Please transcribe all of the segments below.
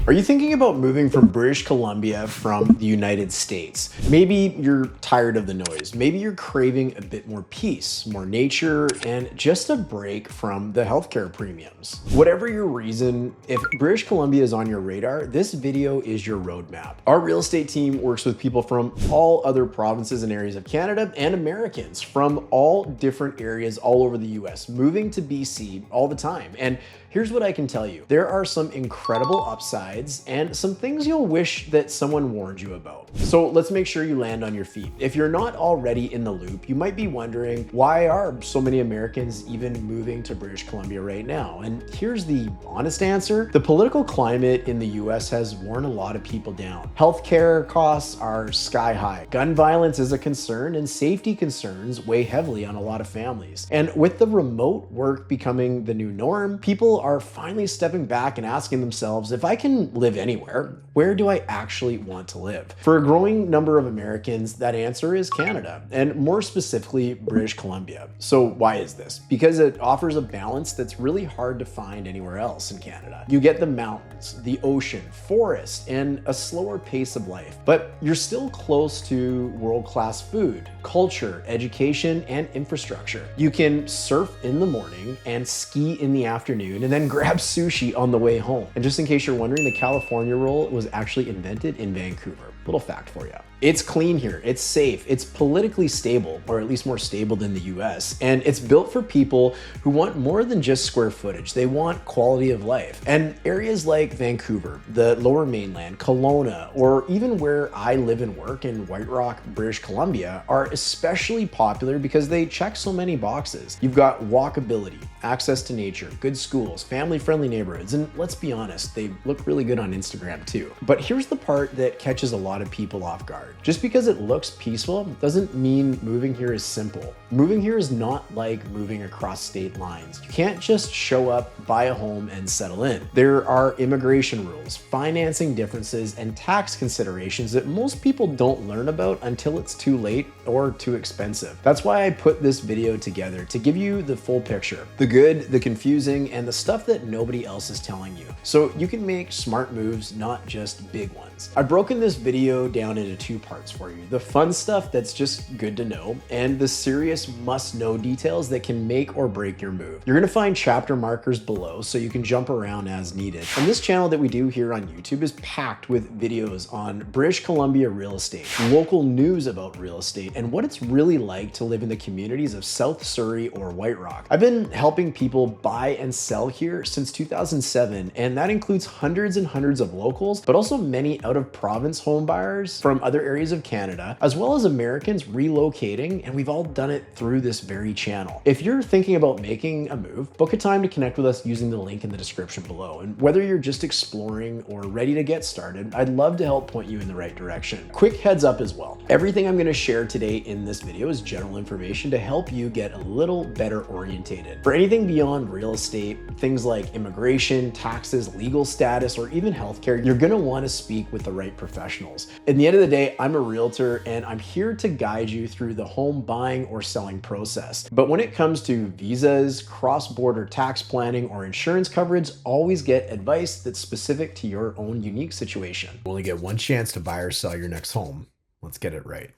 Are you thinking about moving from British Columbia from the United States? Maybe you're tired of the noise. Maybe you're craving a bit more peace, more nature, and just a break from the healthcare premiums. Whatever your reason, if British Columbia is on your radar, this video is your roadmap. Our real estate team works with people from all other provinces and areas of Canada and Americans from all different areas all over the US, moving to BC all the time. And here's what I can tell you. There are some incredible upsides and some things you'll wish that someone warned you about. So let's make sure you land on your feet. If you're not already in the loop, you might be wondering, why are so many Americans even moving to British Columbia right now? And here's the honest answer. The political climate in the US has worn a lot of people down. Healthcare costs are sky high. Gun violence is a concern, and safety concerns weigh heavily on a lot of families. And with the remote work becoming the new norm, people are finally stepping back and asking themselves, if I can live anywhere, where do I actually want to live? For a growing number of Americans, that answer is Canada, and more specifically, British Columbia. So why is this? Because it offers a balance that's really hard to find anywhere else in Canada. You get the mountains, the ocean, forest, and a slower pace of life, but you're still close to world-class food, culture, education, and infrastructure. You can surf in the morning and ski in the afternoon, and then grab sushi on the way home. And just in case you're wondering, the California roll was actually invented in Vancouver. Little fact for you. It's clean here, it's safe, it's politically stable, or at least more stable than the US, and it's built for people who want more than just square footage. They want quality of life. And areas like Vancouver, the Lower Mainland, Kelowna, or even where I live and work in White Rock, British Columbia, are especially popular because they check so many boxes. You've got walkability, access to nature, good schools, family-friendly neighborhoods, and let's be honest, they look really good on Instagram too. But here's the part that catches a lot of people off guard. Just because it looks peaceful doesn't mean moving here is simple. Moving here is not like moving across state lines. You can't just show up, buy a home, and settle in. There are immigration rules, financing differences, and tax considerations that most people don't learn about until it's too late or too expensive. That's why I put this video together, to give you the full picture. The good, the confusing, and the stuff that nobody else is telling you. So you can make smart moves, not just big ones. I've broken this video down into two parts for you. The fun stuff that's just good to know, and the serious must-know details that can make or break your move. You're gonna find chapter markers below so you can jump around as needed. And this channel that we do here on YouTube is packed with videos on British Columbia real estate, local news about real estate, and what it's really like to live in the communities of South Surrey or White Rock. I've been helping people buy and sell here since 2007, and that includes hundreds and hundreds of locals, but also many out-of-province home buyers from other areas of Canada, as well as Americans relocating, and we've all done it through this very channel. If you're thinking about making a move, book a time to connect with us using the link in the description below. And whether you're just exploring or ready to get started, I'd love to help point you in the right direction. Quick heads up as well. Everything I'm going to share today in this video is general information to help you get a little better orientated. For anything beyond real estate, things like immigration, taxes, legal status, or even healthcare, you're going to want to speak with the right professionals. At the end of the day, I'm a realtor and I'm here to guide you through the home buying or selling process. But when it comes to visas, cross-border tax planning, or insurance coverage, always get advice that's specific to your own unique situation. You only get one chance to buy or sell your next home. Let's get it right.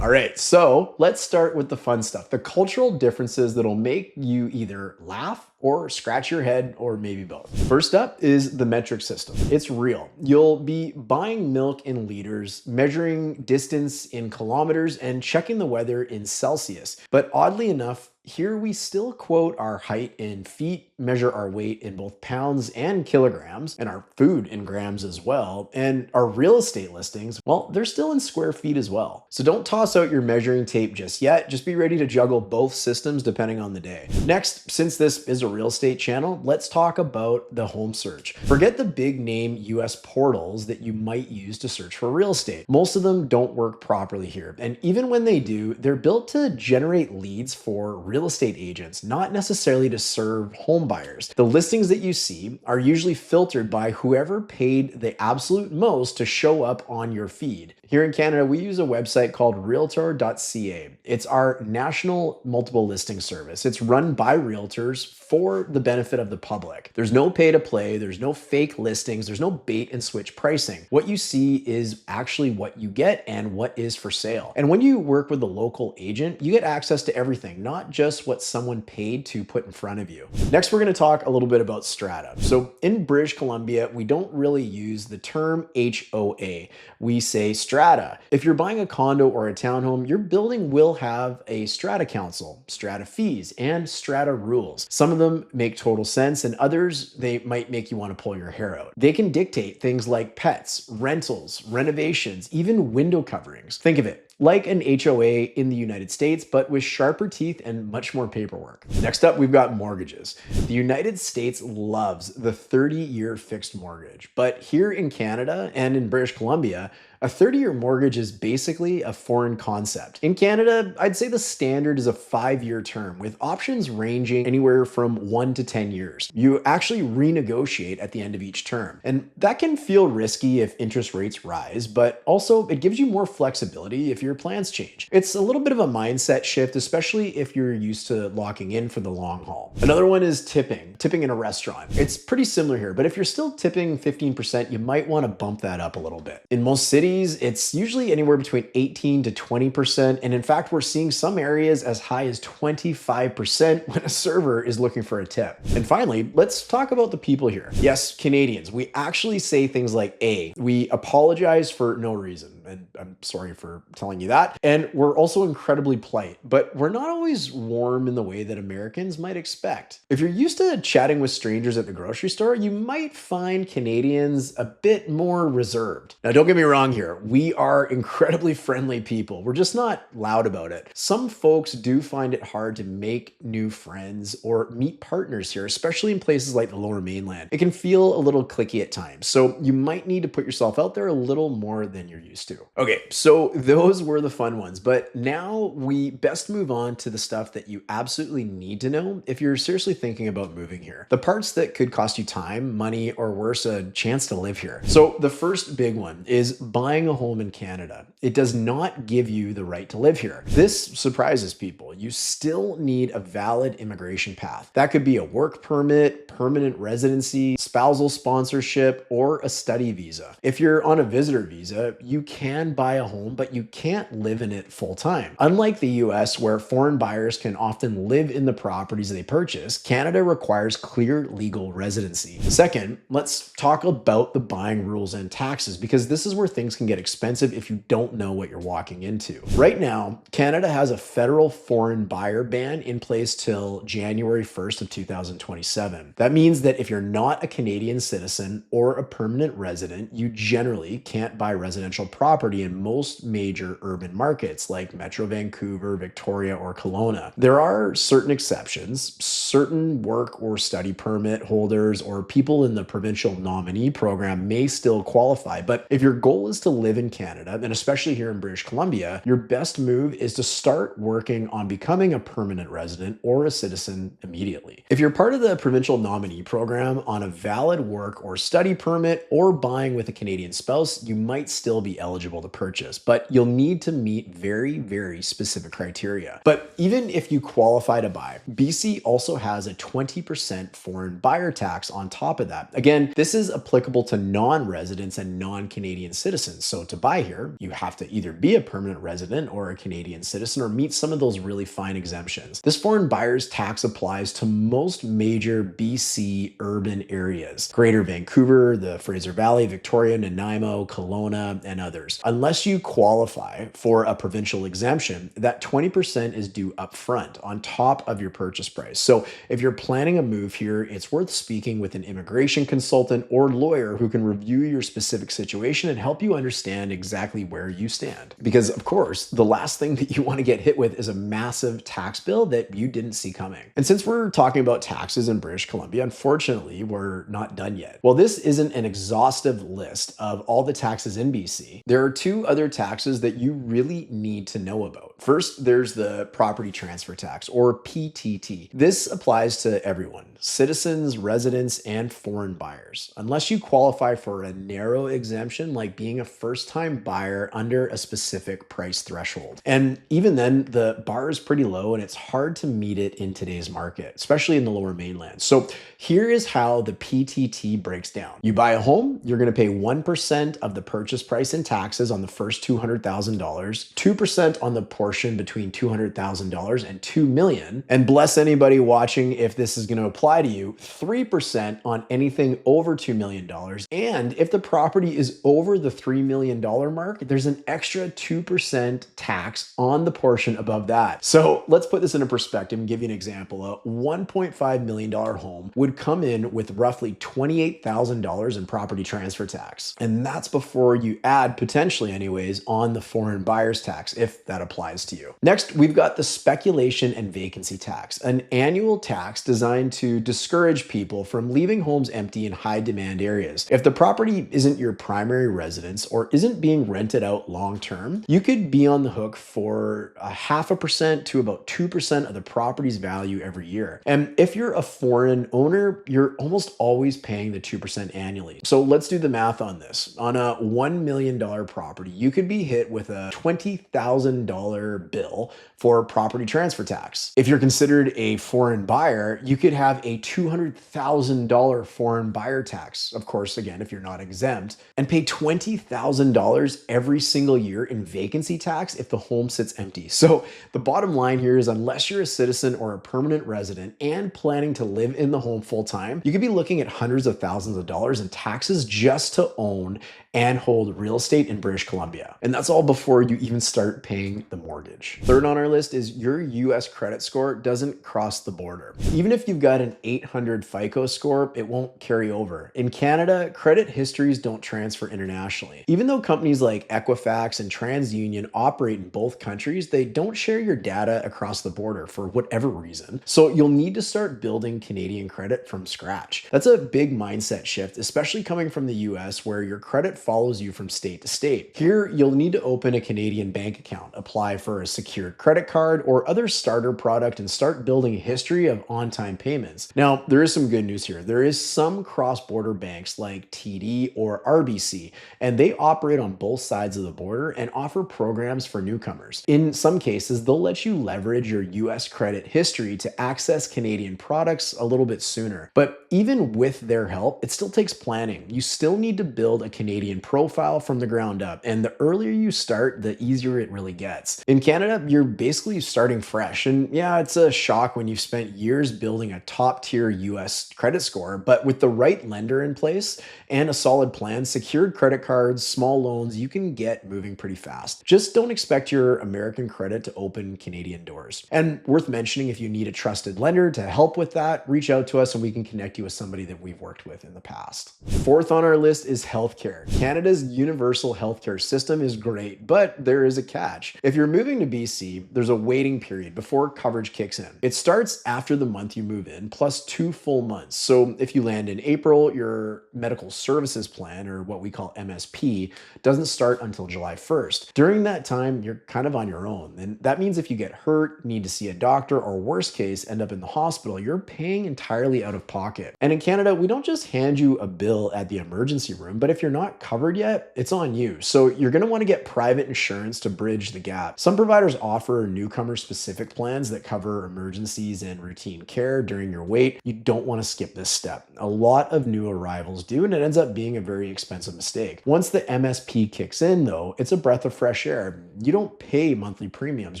All right, so let's start with the fun stuff, the cultural differences that'll make you either laugh or scratch your head, or maybe both. First up is the metric system. It's real. You'll be buying milk in liters, measuring distance in kilometers, and checking the weather in Celsius. But oddly enough, here we still quote our height in feet, measure our weight in both pounds and kilograms, and our food in grams as well. And our real estate listings, well, they're still in square feet as well. So don't toss out your measuring tape just yet. Just be ready to juggle both systems depending on the day. Next, since this is a real estate channel, let's talk about the home search. Forget the big name US portals that you might use to search for real estate. Most of them don't work properly here. And even when they do, they're built to generate leads for real real estate agents, not necessarily to serve home buyers. The listings that you see are usually filtered by whoever paid the absolute most to show up on your feed. Here in Canada, we use a website called realtor.ca. It's our national multiple listing service. It's run by realtors for the benefit of the public. There's no pay to play, there's no fake listings, there's no bait and switch pricing. What you see is actually what you get and what is for sale. And when you work with a local agent, you get access to everything, not just what someone paid to put in front of you. Next, we're going to talk a little bit about strata. So in British Columbia, we don't really use the term HOA. We say strata. If you're buying a condo or a townhome, your building will have a strata council, strata fees, and strata rules. Some of them make total sense, and others, they might make you want to pull your hair out. They can dictate things like pets, rentals, renovations, even window coverings. Think of it like an HOA in the United States, but with sharper teeth and much more paperwork. Next up, we've got mortgages. The United States loves the 30-year fixed mortgage, but here in Canada and in British Columbia, a 30-year mortgage is basically a foreign concept. In Canada, I'd say the standard is a 5-year term, with options ranging anywhere from 1 to 10 years. You actually renegotiate at the end of each term. And that can feel risky if interest rates rise, but also it gives you more flexibility if your plans change. It's a little bit of a mindset shift, especially if you're used to locking in for the long haul. Another one is tipping in a restaurant. It's pretty similar here, but if you're still tipping 15%, you might want to bump that up a little bit. In most cities, it's usually anywhere between 18 to 20%. And in fact, we're seeing some areas as high as 25% when a server is looking for a tip. And finally, let's talk about the people here. Yes, Canadians, we actually say things like we apologize for no reason. And I'm sorry for telling you that. And we're also incredibly polite, but we're not always warm in the way that Americans might expect. If you're used to chatting with strangers at the grocery store, you might find Canadians a bit more reserved. Now, don't get me wrong here. We are incredibly friendly people. We're just not loud about it. Some folks do find it hard to make new friends or meet partners here, especially in places like the Lower Mainland. It can feel a little cliquey at times, so you might need to put yourself out there a little more than you're used to. Okay, so those were the fun ones, but now we best move on to the stuff that you absolutely need to know if you're seriously thinking about moving here. The parts that could cost you time, money, or worse, a chance to live here. So the first big one is buying a home in Canada. It does not give you the right to live here. This surprises people. You still need a valid immigration path. That could be a work permit, permanent residency, spousal sponsorship, or a study visa. If you're on a visitor visa, you can buy a home, but you can't live in it full time. Unlike the US, where foreign buyers can often live in the properties they purchase, Canada requires clear legal residency. Second, let's talk about the buying rules and taxes, because this is where things can get expensive if you don't know what you're walking into. Right now, Canada has a federal foreign buyer ban in place till January 1st of 2027. That means that if you're not a Canadian citizen or a permanent resident, you generally can't buy residential property in most major urban markets like Metro Vancouver, Victoria, or Kelowna. There are certain exceptions. Certain work or study permit holders or people in the provincial nominee program may still qualify, but if your goal is to live in Canada, and especially here in British Columbia, your best move is to start working on becoming a permanent resident or a citizen immediately. If you're part of the provincial nominee program on a valid work or study permit or buying with a Canadian spouse, you might still be eligible to purchase, but you'll need to meet very, very specific criteria. But even if you qualify to buy, BC also has a 20% foreign buyer tax on top of that. Again, this is applicable to non-residents and non-Canadian citizens. So to buy here, you have to either be a permanent resident or a Canadian citizen or meet some of those really fine exemptions. This foreign buyer's tax applies to most major BC urban areas: Greater Vancouver, the Fraser Valley, Victoria, Nanaimo, Kelowna, and others. Unless you qualify for a provincial exemption, that 20% is due upfront on top of your purchase price. So if you're planning a move here, it's worth speaking with an immigration consultant or lawyer who can review your specific situation and help you understand exactly where you stand. Because of course, the last thing that you want to get hit with is a massive massive tax bill that you didn't see coming. And since we're talking about taxes in British Columbia, unfortunately, we're not done yet. While this isn't an exhaustive list of all the taxes in BC, there are two other taxes that you really need to know about. First, there's the property transfer tax, or PTT. This applies to everyone, citizens, residents, and foreign buyers, unless you qualify for a narrow exemption like being a first-time buyer under a specific price threshold. And even then, the bar is pretty low and it's hard to meet it in today's market, especially in the lower mainland. So here is how the PTT breaks down. You buy a home, you're going to pay 1% of the purchase price in taxes on the first $200,000, 2% on the portion between $200,000 and $2 million, and bless anybody watching if this is going to apply to you, 3% on anything over $2 million. And if the property is over the $3 million mark, there's an extra 2% tax on the portion above that. So let's put this into perspective and give you an example. A $1.5 million home would come in with roughly $28,000 in property transfer tax. And that's before you add, potentially anyways, on the foreign buyer's tax, if that applies to you. Next, we've got the speculation and vacancy tax, an annual tax designed to discourage people from leaving homes empty in high demand areas. If the property isn't your primary residence or isn't being rented out long term, you could be on the hook for 0.5% to about 2% of the property's value every year. And if you're a foreign owner, you're almost always paying the 2% annually. So let's do the math on this. On a $1 million property, you could be hit with a $20,000 bill for property transfer tax. If you're considered a foreign buyer, you could have a $200,000 foreign buyer tax. Of course, again, if you're not exempt, and pay $20,000 every single year in vacancy tax if the home sits empty. So the bottom line here is, unless you're a citizen or a permanent resident and planning to live in the home full time, you could be looking at hundreds of thousands of dollars in taxes just to own and hold real estate in British Columbia. And that's all before you even start paying the mortgage. Third on our list is your US credit score doesn't cross the border. Even if you've got an 800 FICO score, it won't carry over. In Canada, credit histories don't transfer internationally. Even though companies like Equifax and TransUnion operate in both countries, they don't share your data across the border for whatever reason. So you'll need to start building Canadian credit from scratch. That's a big mindset shift, especially coming from the US, where your credit follows you from state to state. Here, you'll need to open a Canadian bank account, apply for a secured credit card or other starter product, and start building a history of on-time payments. Now, there is some good news here. There is some cross-border banks like TD or RBC, and they operate on both sides of the border and offer programs for newcomers. In some cases, they'll let you leverage your US credit history to access Canadian products a little bit sooner. But even with their help, it still takes planning. You still need to build a Canadian profile from the ground up, and the earlier you start, the easier it really gets. In Canada, you're basically starting fresh, and yeah, it's a shock when you've spent years building a top-tier US credit score, but with the right lender in place and a solid plan, secured credit cards, small loans, you can get moving pretty fast. Just don't expect your American credit to open Canadian doors. And worth mentioning, if you need a trusted lender to help with that, reach out to us and we can connect you with somebody that we've worked with in the past. Fourth on our list is healthcare. Canada's universal healthcare system is great, but there is a catch. If you're moving to BC, there's a waiting period before coverage kicks in. It starts after the month you move in, plus 2 full months. So if you land in April, your medical services plan, or what we call MSP, doesn't start until July 1st. During that time, you're kind of on your own. And that means if you get hurt, need to see a doctor, or worst case, end up in the hospital, you're paying entirely out of pocket. And in Canada, we don't just hand you a bill at the emergency room, but if you're not covered yet, it's on you. So you're going to want to get private insurance to bridge the gap. Some providers offer newcomer specific plans that cover emergencies and routine care during your wait. You don't want to skip this step. A lot of new arrivals do, and it ends up being a very expensive mistake. Once the MSP kicks in though, it's a breath of fresh air. You don't pay monthly premiums.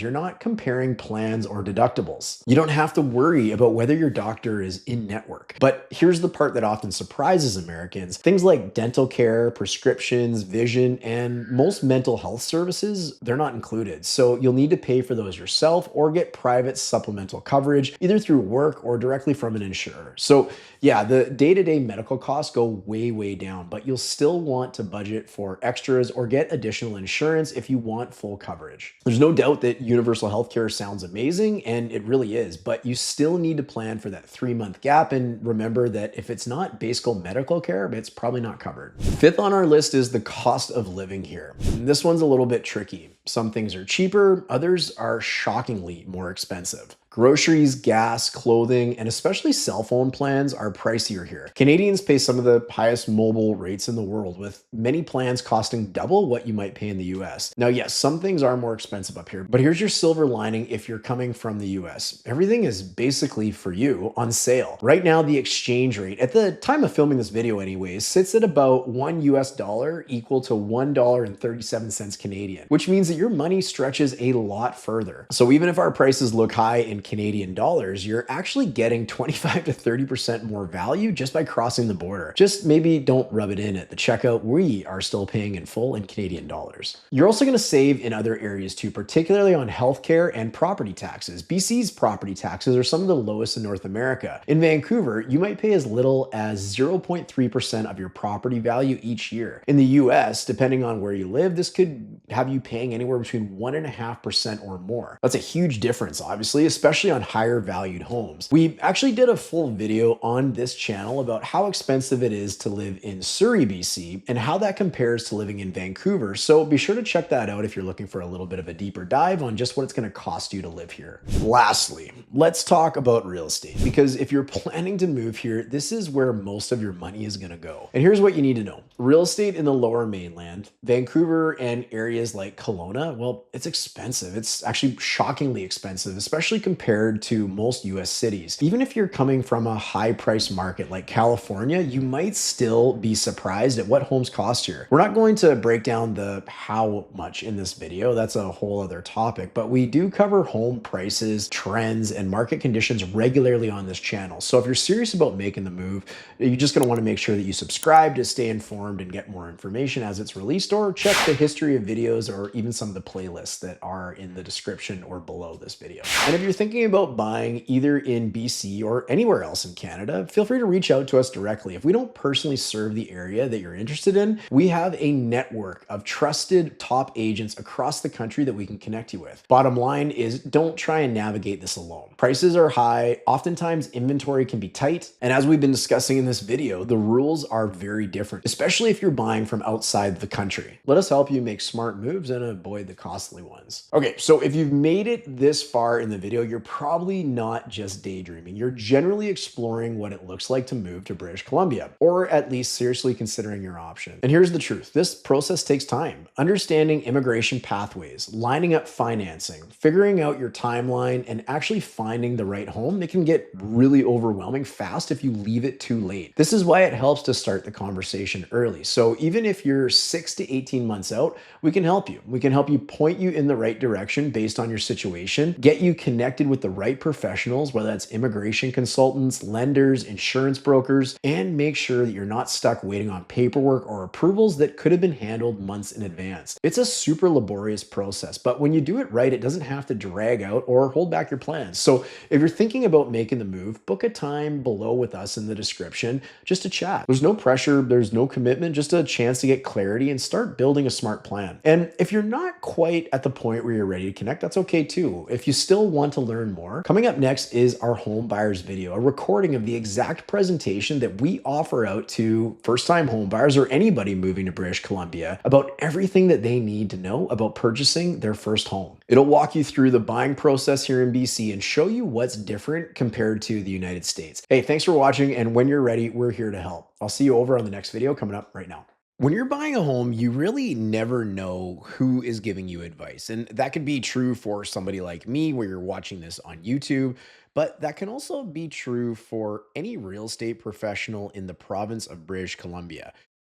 You're not comparing plans or deductibles. You don't have to worry about whether your doctor is in network. But here's the part that often surprises Americans. Things like dental care, prescriptions, vision, and most mental health services, they're not included. So you'll need to pay for those yourself or get private supplemental coverage, either through work or directly from an insurer. So Yeah, the day-to-day medical costs go way down, but you'll still want to budget for extras or get additional insurance if you want full coverage. There's no doubt that universal healthcare sounds amazing, and it really is, but you still need to plan for that 3-month gap and remember that if it's not basic medical care, it's probably not covered. Fifth on our list is the cost of living here. And this one's a little bit tricky. Some things are cheaper, others are shockingly more expensive. Groceries, gas, clothing, and especially cell phone plans are pricier here. Canadians pay some of the highest mobile rates in the world, with many plans costing double what you might pay in the US. Now, yes, some things are more expensive up here, but here's your silver lining if you're coming from the US. Everything is basically for you on sale. Right now, the exchange rate, at the time of filming this video anyways, sits at about $1 equal to $1.37 Canadian, which means that your money stretches a lot further. So even if our prices look high in Canadian dollars, you're actually getting 25 to 30% more value just by crossing the border. Just maybe don't rub it in at the checkout. We are still paying in full in Canadian dollars. You're also going to save in other areas too, particularly on healthcare and property taxes. BC's property taxes are some of the lowest in North America. In Vancouver, you might pay as little as 0.3% of your property value each year. In the US, depending on where you live, this could have you paying anywhere between 1.5% or more. That's a huge difference, obviously, especially on higher valued homes. We actually did a full video on this channel about how expensive it is to live in Surrey, BC, and how that compares to living in Vancouver. So be sure to check that out if you're looking for a little bit of a deeper dive on just what it's going to cost you to live here. Lastly, let's talk about real estate, because if you're planning to move here, this is where most of your money is going to go. And here's what you need to know. Real estate in the lower mainland, Vancouver and areas like Kelowna, well, it's expensive. It's actually shockingly expensive, especially compared to most US cities. Even if you're coming from a high price market like California, you might still be surprised at what homes cost here. We're not going to break down the how much in this video. That's a whole other topic, but we do cover home prices, trends, and market conditions regularly on this channel. So if you're serious about making the move, you're just going to want to make sure that you subscribe to stay informed and get more information as it's released, or check the history of videos or even some of the playlists that are in the description or below this video. And if you're thinking about buying either in BC or anywhere else in Canada, feel free to reach out to us directly. If we don't personally serve the area that you're interested in, we have a network of trusted top agents across the country that we can connect you with. Bottom line is, don't try and navigate this alone. Prices are high, oftentimes inventory can be tight, and as we've been discussing in this video, the rules are very different, especially if you're buying from outside the country. Let us help you make smart moves and avoid the costly ones. Okay, so if you've made it this far in the video, you're probably not just daydreaming. You're generally exploring what it looks like to move to British Columbia, or at least seriously considering your option. And here's the truth. This process takes time. Understanding immigration pathways, lining up financing, figuring out your timeline, and actually finding the right home, it can get really overwhelming fast if you leave it too late. This is why it helps to start the conversation early. So even if you're 6 to 18 months out, we can help you. We can help you point you in the right direction based on your situation, get you connected with the right professionals, whether that's immigration consultants, lenders, insurance brokers, and make sure that you're not stuck waiting on paperwork or approvals that could have been handled months in advance. It's a super laborious process, but when you do it right, it doesn't have to drag out or hold back your plans. So if you're thinking about making the move, book a time below with us in the description just to chat. There's no pressure, there's no commitment, just a chance to get clarity and start building a smart plan. And if you're not quite at the point where you're ready to connect, that's okay too. If you still want to learn more, coming up next is our home buyers video, a recording of the exact presentation that we offer out to first-time home buyers or anybody moving to British Columbia about everything that they need to know about purchasing their first home. It'll walk you through the buying process here in BC and show you what's different compared to the United States. Hey, thanks for watching, and when you're ready, we're here to help. I'll see you over on the next video coming up right now. When you're buying a home, you really never know who is giving you advice. And that could be true for somebody like me, where you're watching this on YouTube, but that can also be true for any real estate professional in the province of British Columbia.